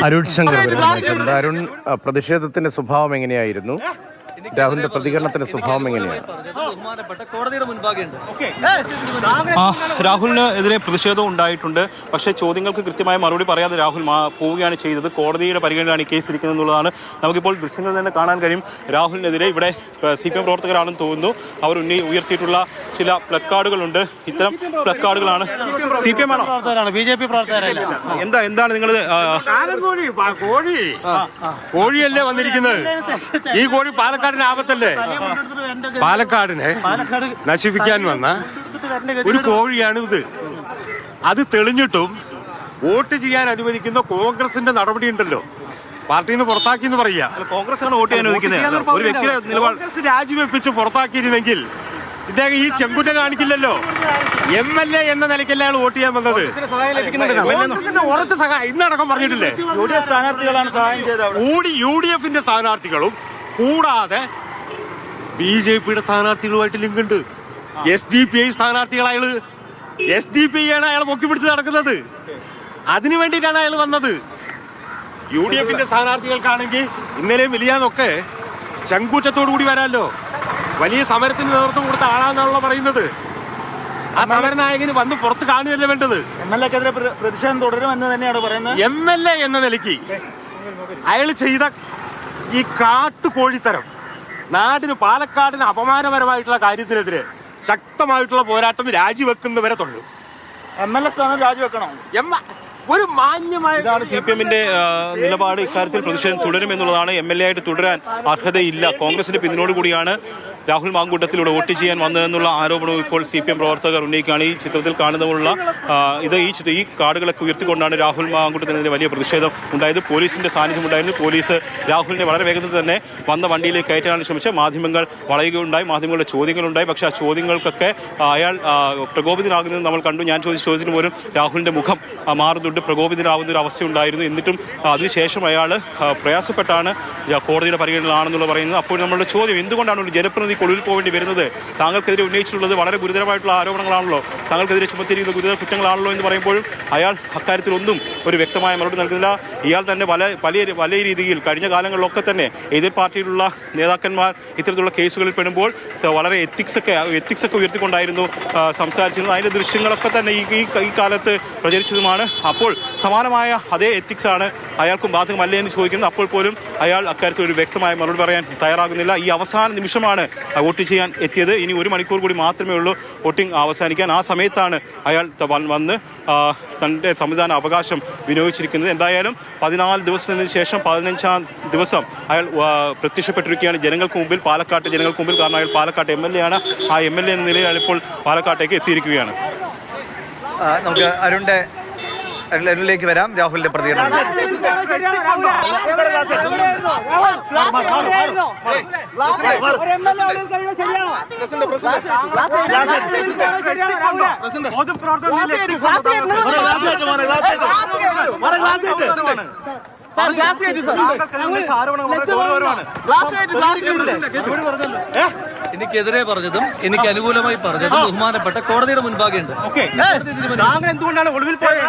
അരുൺ ശങ്കർ അരുൺ പ്രതിഷേധത്തിന്റെ സ്വഭാവം എങ്ങനെയായിരുന്നു? രാഹുലിന്റെ പ്രതികരണത്തിന്റെ സ്വഭാവം എങ്ങനെയാണ്? രാഹുലിന് എതിരെ പ്രതിഷേധം ഉണ്ടായിട്ടുണ്ട്. പക്ഷേ ചോദ്യങ്ങൾക്ക് കൃത്യമായ മറുപടി പറയാതെ രാഹുൽ പോവുകയാണ് ചെയ്തത്. കോടതിയുടെ പരിഗണനയാണ് ഈ കേസ് ഇരിക്കുന്നത് എന്നുള്ളതാണ് നമുക്കിപ്പോൾ ദൃശ്യങ്ങളിൽ തന്നെ കാണാൻ കഴിയും. രാഹുലിനെതിരെ ഇവിടെ CPM പ്രവർത്തകരാണെന്ന് തോന്നുന്നു. അവർ ഉയർത്തിയിട്ടുള്ള ചില പ്ലക്കാർഡുകളുണ്ട്. ഇത്തരം പ്ലക്കാർഡുകളാണ് CPM ആണോ? BJP പ്രവർത്തകരല്ല. എന്താണ് നിങ്ങൾ? കോഴിയല്ലേ വന്നിരിക്കുന്നത്? ഈ കോഴി പാലക്കാടിന് ആപത്തല്ലേ? പാലക്കാടിനെ നശിപ്പിക്കാൻ വന്ന ഒരു കോഴിയാണ് ഇത്. അത് തെളിഞ്ഞിട്ടും വോട്ട് ചെയ്യാൻ അനുവദിക്കുന്ന കോൺഗ്രസിന്റെ നടപടി ഉണ്ടല്ലോ, പാർട്ടിയിൽ നിന്ന് പുറത്താക്കി എന്ന് പറയാ. കോൺഗ്രസ് ആണ് വോട്ട് ചെയ്യാൻ അനുവദിക്കുന്നത്. ഒരു വ്യക്തിയുടെ നിലപാട് രാജിവെപ്പിച്ച് പുറത്താക്കിയിരുന്നെങ്കിൽ ഇദ്ദേഹം ഈ ചെങ്കുറ്റ കാണിക്കില്ലല്ലോ. MLA എന്ന നിലയ്ക്കല്ല അയാൾ വോട്ട് ചെയ്യാൻ വന്നത്. ഉറച്ച സഹായം ഇന്നടക്കം പറഞ്ഞിട്ടില്ലേ? UDF-ന്റെ സ്ഥാനാർത്ഥികളും കൂടാതെ BJP-യുടെ സ്ഥാനാർത്ഥികളുമായിട്ട് ലിങ്ക് ഉണ്ട്. SDPI സ്ഥാനാർത്ഥികൾ SDPI ആണ് അയാൾ പൊക്കി പിടിച്ച് നടക്കുന്നത്. അതിനു വേണ്ടിയിട്ടാണ് അയാൾ വന്നത്. UDF-ന്റെ സ്ഥാനാർത്ഥികൾക്കാണെങ്കിൽ ഇന്നലെയും വലിയാന്നൊക്കെ ചങ്കൂറ്റത്തോടു കൂടി വരാമല്ലോ. വലിയ സമരത്തിന് നേതൃത്വം കൊടുത്ത ആളാണെന്നാണല്ലോ പറയുന്നത്. ആ സമരനായകന് വന്ന് പുറത്ത് കാണുകയല്ലേ വേണ്ടത്. MLA-ക്കെതിരെ പ്രതിഷേധം തുടരുമെന്ന് തന്നെയാണ് പറയുന്നത്. MLA എന്ന നിലയ്ക്ക് അയാൾ ചെയ്ത ഈ കാട്ടുകോഴിത്തരം നാടിന്, പാലക്കാടിന് അപമാനപരമായിട്ടുള്ള കാര്യത്തിനെതിരെ ശക്തമായിട്ടുള്ള പോരാട്ടം രാജിവെക്കുന്നവരെ തുടരും. MLA സ്ഥാനം രാജിവെക്കണം. ഒരു മാന്യമായ CPM-ന്റെ നിലപാട്. ഇക്കാര്യത്തിൽ പ്രതിഷേധം തുടരുമെന്നുള്ളതാണ്. MLA ആയിട്ട് തുടരാൻ അർഹതയില്ല. കോൺഗ്രസിന്റെ പിന്തുണയോടുകൂടിയാണ് രാഹുൽ മാങ്കൂട്ടത്തിലൂടെ വോട്ട് ചെയ്യാൻ വന്നതെന്നുള്ള ആരോപണവും ഇപ്പോൾ CPM പ്രവർത്തകർ ഉന്നയിക്കുകയാണ്. ഈ ചിത്രത്തിൽ കാണുന്നതുള്ള ഈ കാർഡുകളൊക്കെ ഉയർത്തിക്കൊണ്ടാണ് രാഹുൽ മാങ്കൂട്ടത്തിനെതിരെ വലിയ പ്രതിഷേധം ഉണ്ടായത്. പോലീസിന്റെ സാന്നിധ്യം ഉണ്ടായിരുന്നു. പോലീസ് രാഹുലിനെ വളരെ വേഗത്തിൽ തന്നെ വന്ന വണ്ടിയിലേക്ക് കയറ്റാനാണ് ശ്രമിച്ചത്. മാധ്യമങ്ങൾ വളയുകയുണ്ടായി, മാധ്യമങ്ങളുടെ ചോദ്യങ്ങളുണ്ടായി. പക്ഷേ ആ ചോദ്യങ്ങൾക്കൊക്കെ അയാൾ പ്രകോപിതനാകുന്നത് നമ്മൾ കണ്ടു. ഞാൻ ചോദിച്ചതിന് പോലും രാഹുലിന്റെ മുഖം മാറുന്നുണ്ട്, പ്രകോപിതനാവുന്ന ഒരു അവസ്ഥയുണ്ടായിരുന്നു. എന്നിട്ടും അതിനുശേഷം അയാൾ പ്രയാസപ്പെട്ടാണ് കോടതിയുടെ പരിഗണനയിലാണെന്നുള്ള പറയുന്നത്. അപ്പോൾ നമ്മളുടെ ചോദ്യം, എന്തുകൊണ്ടാണ് ഒരു ജനപ്രതിനിധി ഒളിവിൽ പോകേണ്ടി വരുന്നത്? താങ്കൾക്കെതിരെ ഉന്നയിച്ചിട്ടുള്ളത് വളരെ ഗുരുതരമായിട്ടുള്ള ആരോപണങ്ങളാണല്ലോ, താങ്കൾക്കെതിരെ ചുമത്തിയിരിക്കുന്ന ഗുരുതര കുറ്റങ്ങളാണല്ലോ എന്ന് പറയുമ്പോഴും അയാൾ അക്കാര്യത്തിലൊന്നും ഒരു വ്യക്തമായ മറുപടി നൽകുന്നില്ല. ഇയാൾ തന്നെ വലിയ രീതിയിൽ കഴിഞ്ഞ കാലങ്ങളിലൊക്കെ തന്നെ എതിർ പാർട്ടിയിലുള്ള നേതാക്കന്മാർ ഇത്തരത്തിലുള്ള കേസുകളിൽ പെടുമ്പോൾ വളരെ എത്തിക്സ് ഒക്കെ ഉയർത്തിക്കൊണ്ടായിരുന്നു സംസാരിച്ചിരുന്നത്. അതിൻ്റെ ദൃശ്യങ്ങളൊക്കെ തന്നെ ഈ കാലത്ത് പ്രചരിച്ചതുമാണ്. അപ്പോൾ സമാനമായ അതേ എത്തിക്സ് ആണ് അയാൾക്കും ബാധകമല്ലേ എന്ന് ചോദിക്കുന്നത്. അപ്പോൾ പോലും അയാൾ അക്കാര്യത്തിൽ ഒരു വ്യക്തമായ മറുപടി പറയാൻ തയ്യാറാകുന്നില്ല. ഈ അവസാന നിമിഷമാണ് വോട്ട് ചെയ്യാൻ എത്തിയത്. ഇനി 1 മണിക്കൂർ കൂടി മാത്രമേ ഉള്ളൂ വോട്ടിംഗ് അവസാനിക്കാൻ. ആ സമയത്താണ് അയാൾ വന്ന് തൻ്റെ സംവിധാന അവകാശം വിനിയോഗിച്ചിരിക്കുന്നത്. എന്തായാലും 14 ദിവസത്തിന് ശേഷം 15-ാം ദിവസം അയാൾ പ്രത്യക്ഷപ്പെട്ടിരിക്കുകയാണ് ജനങ്ങൾക്ക് മുമ്പിൽ, പാലക്കാട്ട് ജനങ്ങൾക്ക് മുമ്പിൽ. കാരണം അയാൾ പാലക്കാട്ട് MLA ആണ്. ആ MLA എന്ന നിലയിൽ അയാൾ ഇപ്പോൾ പാലക്കാട്ടേക്ക് എത്തിയിരിക്കുകയാണ്. നമുക്ക് അരുണിലേക്ക് വരാം. രാഹുലിന്റെ പ്രതികരണം. എനിക്കെതിരെ പറഞ്ഞതും എനിക്ക് അനുകൂലമായി പറഞ്ഞതും ബഹുമാനപ്പെട്ട കോടതിയുടെ മുൻപാകെ ഉണ്ട്. എന്തുകൊണ്ടാണ് ഒളിവിൽ പോയത്?